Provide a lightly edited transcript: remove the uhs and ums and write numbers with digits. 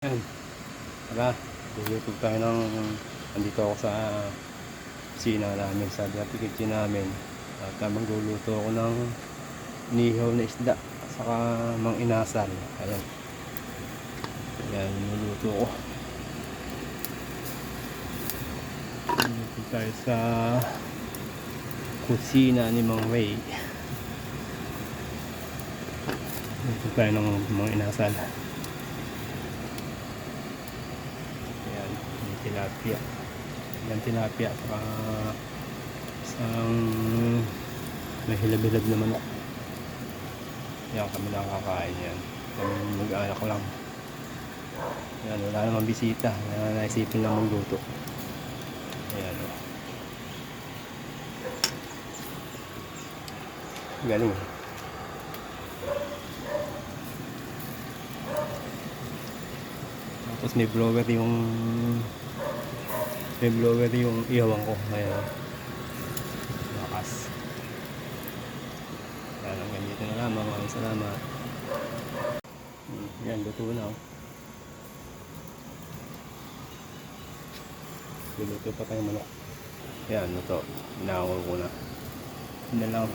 Yan, tara, luluto tayo ng, andito ako sa kusina namin, sa dati kitchen namin. At magluluto ako ng nihaw na isda, saka mang inasal. Ayan, yan, luluto ko. Luluto tayo sa kusina ni Mang Ray. Luluto tayo ng mang inasal. Tilapia. Yan tilapia saka isang may hilab-hilab na manok. Yan kami lang kakain yan. Kami mag-anak ko lang. Yan, wala namang bisita. Naisipin lang magluto. Ayan o. Galing. Tapos may blower yung ihawan ko. Ayan. Lakas. Yan, hanggang dito na lamang. Maraming salamat. Yan, luto na. Luluto pa tayo manok. Yan, luto. Inaangol ko na. Yan lang.